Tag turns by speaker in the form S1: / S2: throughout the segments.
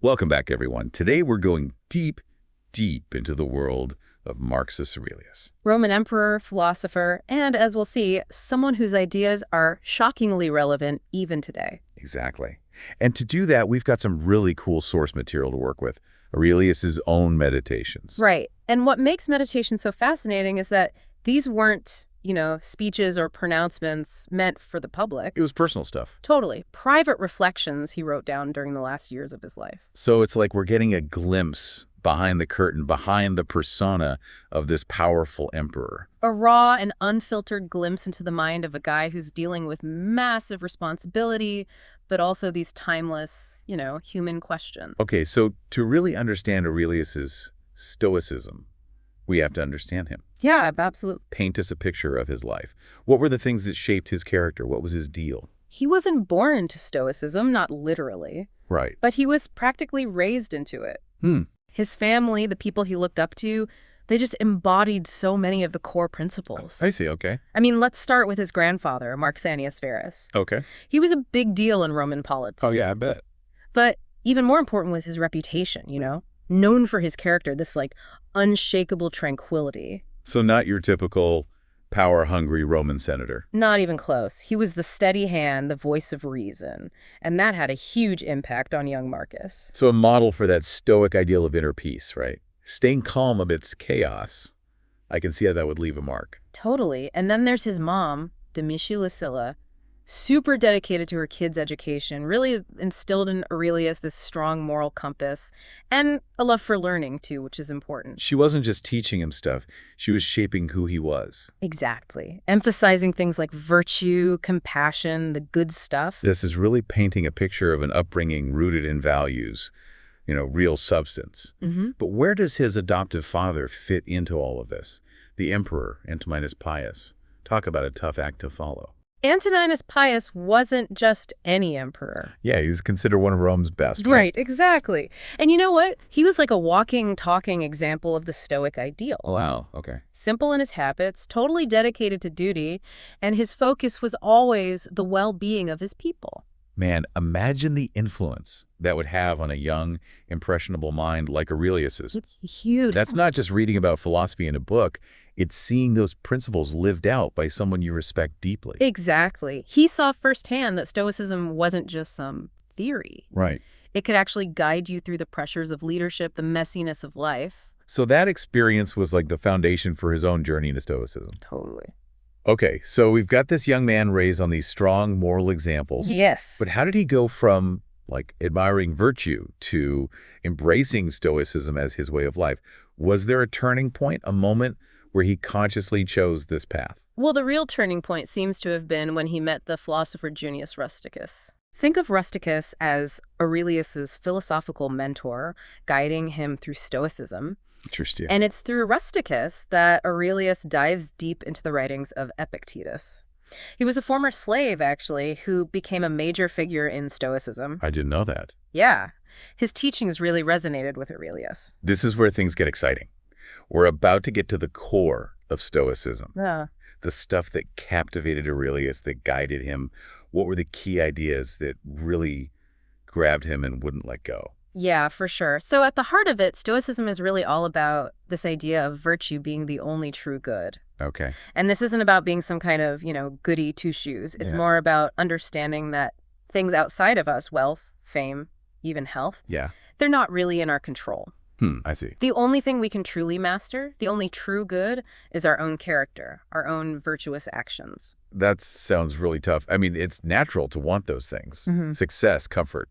S1: Welcome back, everyone. Today we're going deep into the world of Marcus Aurelius.
S2: Roman emperor, philosopher, and as we'll see, someone whose ideas are shockingly relevant even today.
S1: Exactly. And to do that, we've got some really cool source material to work with. Aurelius's own meditations.
S2: Right. And what makes meditation so fascinating is that these weren't, speeches or pronouncements meant for the public.
S1: It was personal stuff.
S2: Totally. Private reflections he wrote down during the last years of his life.
S1: So it's like we're getting a glimpse behind the curtain, behind the persona of this powerful emperor.
S2: A raw and unfiltered glimpse into the mind of a guy who's dealing with massive responsibility, but also these timeless, human questions.
S1: Okay, so to really understand Aurelius's stoicism, we have to understand him.
S2: Yeah, absolutely.
S1: Paint us a picture of his life. What were the things that shaped his character? What was his deal?
S2: He wasn't born into stoicism, not literally.
S1: Right.
S2: But he was practically raised into it. His family, the people he looked up to, they just embodied so many of the core principles.
S1: I see, okay.
S2: I mean, let's start with his grandfather, Marcus Aurelius.
S1: Okay.
S2: He was a big deal in Roman politics.
S1: Oh, yeah, I bet.
S2: But even more important was his reputation, known for his character, this unshakable tranquility.
S1: So not your typical power-hungry Roman senator.
S2: Not even close. He was the steady hand, the voice of reason. And that had a huge impact on young Marcus.
S1: So a model for that stoic ideal of inner peace, right? Staying calm amidst chaos. I can see how that would leave a mark.
S2: Totally. And then there's his mom, Lucilla, super dedicated to her kids' education, really instilled in Aurelius this strong moral compass, and a love for learning, too, which is important.
S1: She wasn't just teaching him stuff. She was shaping who he was.
S2: Exactly. Emphasizing things like virtue, compassion, the good stuff.
S1: This is really painting a picture of an upbringing rooted in values, real substance. But where does his adoptive father fit into all of this? The emperor, Antoninus Pius. Talk about a tough act to follow.
S2: Antoninus Pius wasn't just any emperor.
S1: Yeah, he was considered one of Rome's best.
S2: Right, exactly. And you know what? He was like a walking, talking example of the Stoic ideal.
S1: Oh, wow, okay.
S2: Simple in his habits, totally dedicated to duty, and his focus was always the well-being of his people.
S1: Man, imagine the influence that would have on a young, impressionable mind like Aurelius's.
S2: It's huge.
S1: That's not just reading about philosophy in a book. It's seeing those principles lived out by someone you respect deeply.
S2: Exactly. He saw firsthand that Stoicism wasn't just some theory.
S1: Right.
S2: It could actually guide you through the pressures of leadership, the messiness of life.
S1: So that experience was like the foundation for his own journey into Stoicism.
S2: Totally.
S1: Okay, so we've got this young man raised on these strong moral examples.
S2: Yes.
S1: But how did he go from, admiring virtue to embracing Stoicism as his way of life? Was there a turning point, a moment where he consciously chose this path?
S2: Well, the real turning point seems to have been when he met the philosopher Junius Rusticus. Think of Rusticus as Aurelius's philosophical mentor, guiding him through Stoicism.
S1: Interesting.
S2: And it's through Rusticus that Aurelius dives deep into the writings of Epictetus. He was a former slave, actually, who became a major figure in Stoicism.
S1: I didn't know that.
S2: Yeah. His teachings really resonated with Aurelius.
S1: This is where things get exciting. We're about to get to the core of Stoicism.
S2: Yeah.
S1: The stuff that captivated Aurelius, that guided him. What were the key ideas that really grabbed him and wouldn't let go?
S2: Yeah, for sure. So at the heart of it, Stoicism is really all about this idea of virtue being the only true good.
S1: Okay.
S2: And this isn't about being some kind of, goody two-shoes. It's more about understanding that things outside of us, wealth, fame, even health, they're not really in our control.
S1: I see.
S2: The only thing we can truly master, the only true good, is our own character, our own virtuous actions.
S1: That sounds really tough. I mean, it's natural to want those things. Success, comfort,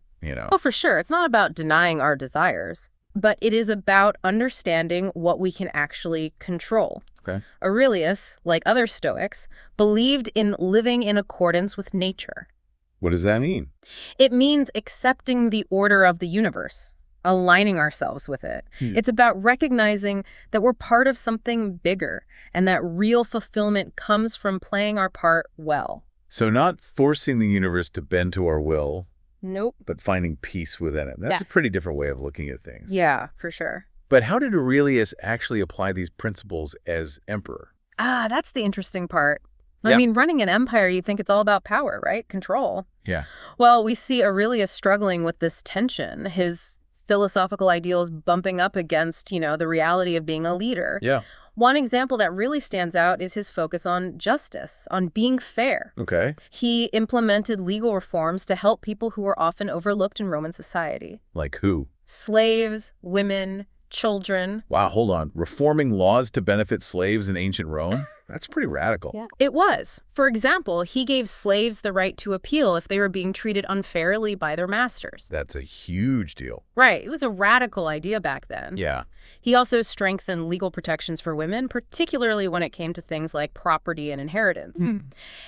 S2: Oh, for sure. It's not about denying our desires, but it is about understanding what we can actually control.
S1: Okay.
S2: Aurelius, like other Stoics, believed in living in accordance with nature.
S1: What does that mean?
S2: It means accepting the order of the universe, aligning ourselves with it. It's about recognizing that we're part of something bigger and that real fulfillment comes from playing our part well.
S1: So not forcing the universe to bend to our will.
S2: Nope.
S1: But finding peace within it. That's a pretty different way of looking at things.
S2: Yeah, for sure.
S1: But how did Aurelius actually apply these principles as emperor?
S2: That's the interesting part. I mean, running an empire, you think it's all about power, right? Control.
S1: Yeah.
S2: Well, we see Aurelius struggling with this tension. His philosophical ideals bumping up against, the reality of being a leader.
S1: Yeah.
S2: One example that really stands out is his focus on justice, on being fair.
S1: Okay.
S2: He implemented legal reforms to help people who were often overlooked in Roman society.
S1: Like who?
S2: Slaves, women, children.
S1: Wow, hold on. Reforming laws to benefit slaves in ancient Rome? That's pretty radical.
S2: Yeah. It was. For example, he gave slaves the right to appeal if they were being treated unfairly by their masters.
S1: That's a huge deal.
S2: Right. It was a radical idea back then.
S1: Yeah.
S2: He also strengthened legal protections for women, particularly when it came to things like property and inheritance.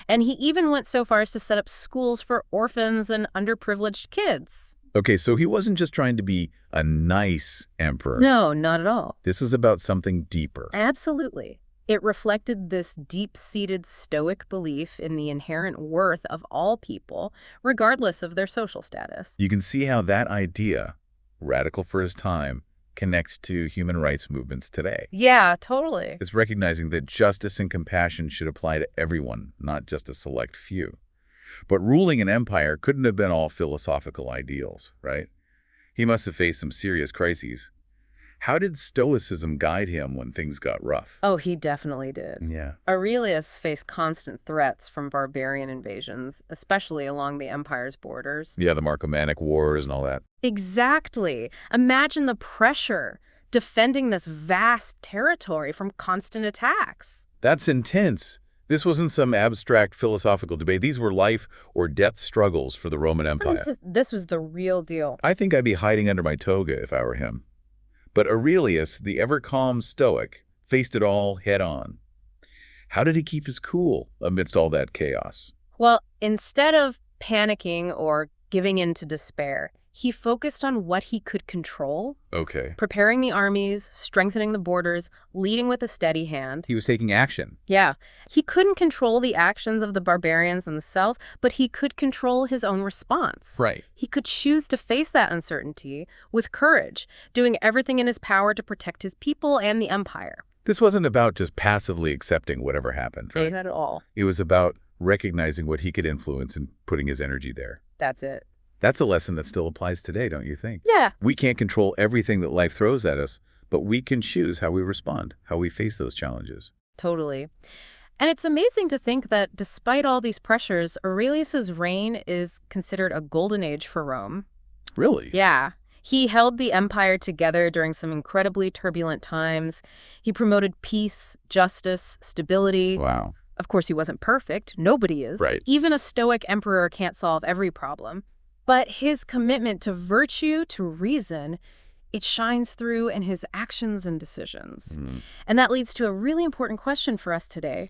S2: And he even went so far as to set up schools for orphans and underprivileged kids.
S1: Okay, so he wasn't just trying to be a nice emperor.
S2: No, not at all.
S1: This is about something deeper.
S2: Absolutely. It reflected this deep-seated Stoic belief in the inherent worth of all people, regardless of their social status.
S1: You can see how that idea, radical for his time, connects to human rights movements today.
S2: Yeah, totally.
S1: It's recognizing that justice and compassion should apply to everyone, not just a select few. But ruling an empire couldn't have been all philosophical ideals, right? He must have faced some serious crises. How did Stoicism guide him when things got rough?
S2: Oh, he definitely did.
S1: Yeah.
S2: Aurelius faced constant threats from barbarian invasions, especially along the empire's borders.
S1: Yeah, the Marcomannic Wars and all that.
S2: Exactly. Imagine the pressure defending this vast territory from constant attacks.
S1: That's intense. This wasn't some abstract philosophical debate. These were life or death struggles for the Roman Empire.
S2: This was the real deal.
S1: I think I'd be hiding under my toga if I were him. But Aurelius, the ever-calm Stoic, faced it all head-on. How did he keep his cool amidst all that chaos?
S2: Well, instead of panicking or giving in to despair, he focused on what he could control.
S1: Okay.
S2: Preparing the armies, strengthening the borders, leading with a steady hand.
S1: He was taking action.
S2: Yeah. He couldn't control the actions of the barbarians themselves, but he could control his own response.
S1: Right.
S2: He could choose to face that uncertainty with courage, doing everything in his power to protect his people and the empire.
S1: This wasn't about just passively accepting whatever happened, right?
S2: Not at all.
S1: It was about recognizing what he could influence and putting his energy there.
S2: That's it.
S1: That's a lesson that still applies today, don't you think?
S2: Yeah.
S1: We can't control everything that life throws at us, but we can choose how we respond, how we face those challenges.
S2: Totally. And it's amazing to think that despite all these pressures, Aurelius's reign is considered a golden age for Rome.
S1: Really?
S2: Yeah. He held the empire together during some incredibly turbulent times. He promoted peace, justice, stability.
S1: Wow.
S2: Of course, he wasn't perfect. Nobody is.
S1: Right.
S2: Even a Stoic emperor can't solve every problem. But his commitment to virtue, to reason, it shines through in his actions and decisions. And that leads to a really important question for us today.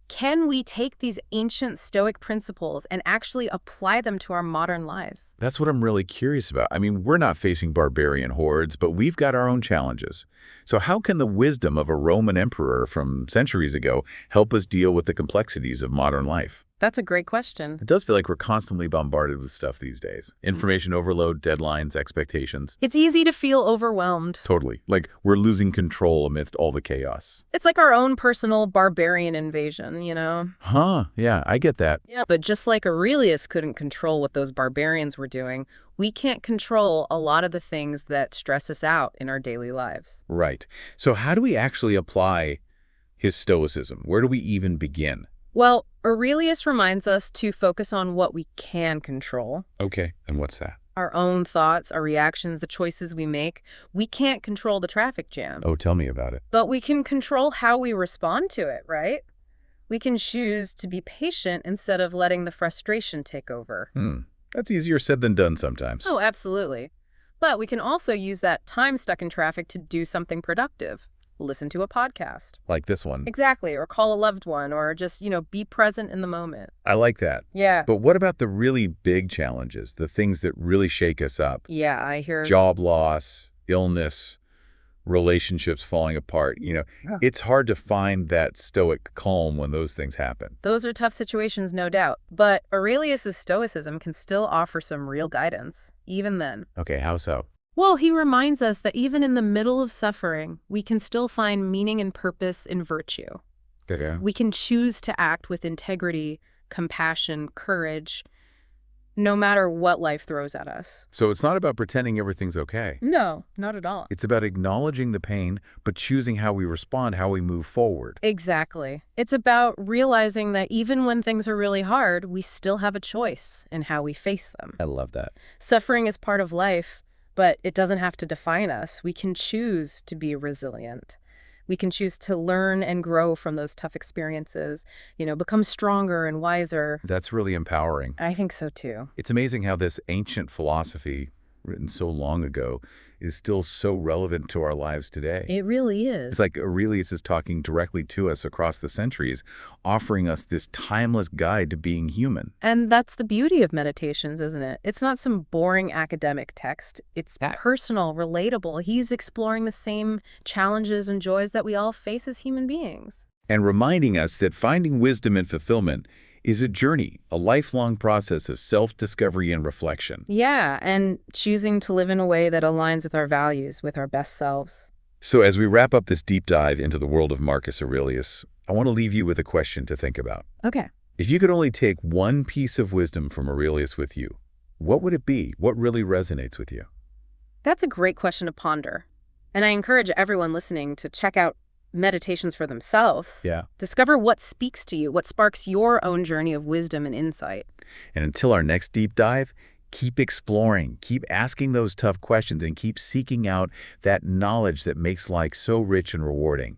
S2: Can we take these ancient Stoic principles and actually apply them to our modern lives?
S1: That's what I'm really curious about. I mean, we're not facing barbarian hordes, but we've got our own challenges. So how can the wisdom of a Roman emperor from centuries ago help us deal with the complexities of modern life?
S2: That's a great question.
S1: It does feel like we're constantly bombarded with stuff these days. Information overload, deadlines, expectations.
S2: It's easy to feel overwhelmed.
S1: Totally. Like we're losing control amidst all the chaos.
S2: It's like our own personal barbarian invasion, you know?
S1: Huh, yeah, I get that.
S2: Yeah, but just like Aurelius couldn't control what those barbarians were doing, we can't control a lot of the things that stress us out in our daily lives.
S1: Right. So how do we actually apply his Stoicism? Where do we even begin?
S2: Well, Aurelius reminds us to focus on what we can control.
S1: Okay, and what's that?
S2: Our own thoughts, our reactions, the choices we make. We can't control the traffic jam.
S1: Oh, tell me about it.
S2: But we can control how we respond to it, right? We can choose to be patient instead of letting the frustration take over.
S1: That's easier said than done sometimes.
S2: Oh, absolutely. But we can also use that time stuck in traffic to do something productive. Listen to a podcast.
S1: Like this one.
S2: Exactly, or call a loved one, or just, be present in the moment.
S1: I like that.
S2: Yeah.
S1: But what about the really big challenges, the things that really shake us up?
S2: Yeah, I hear...
S1: Job loss, illness, relationships falling apart. It's hard to find that stoic calm when those things happen.
S2: Those are tough situations, no doubt. But Aurelius's Stoicism can still offer some real guidance, even then.
S1: Okay, how so?
S2: Well, he reminds us that even in the middle of suffering, we can still find meaning and purpose in virtue.
S1: Okay.
S2: We can choose to act with integrity, compassion, courage. no matter what life throws at us.
S1: So it's not about pretending everything's okay.
S2: No, not at all.
S1: It's about acknowledging the pain, but choosing how we respond, how we move forward.
S2: Exactly. It's about realizing that even when things are really hard, we still have a choice in how we face them.
S1: I love that.
S2: Suffering is part of life, but it doesn't have to define us. We can choose to be resilient. We can choose to learn and grow from those tough experiences, become stronger and wiser.
S1: That's really empowering.
S2: I think so too.
S1: It's amazing how this ancient philosophy, written so long ago, is still so relevant to our lives today.
S2: It really
S1: It's
S2: is.
S1: like Aurelius is talking directly to us across the centuries, offering us this timeless guide to being human.
S2: And that's the beauty of meditations, isn't it? It's not some boring academic text. It's personal, relatable. He's exploring the same challenges and joys that we all face as human beings.
S1: And reminding us that finding wisdom and fulfillment is a journey, a lifelong process of self-discovery and reflection.
S2: Yeah, and choosing to live in a way that aligns with our values, with our best selves.
S1: So as we wrap up this deep dive into the world of Marcus Aurelius, I want to leave you with a question to think about.
S2: Okay.
S1: If you could only take one piece of wisdom from Aurelius with you, what would it be? What really resonates with you?
S2: That's a great question to ponder. And I encourage everyone listening to check out meditations for themselves.
S1: Yeah.
S2: Discover what speaks to you, what sparks your own journey of wisdom and insight.
S1: And until our next deep dive, keep exploring, keep asking those tough questions, and keep seeking out that knowledge that makes life so rich and rewarding.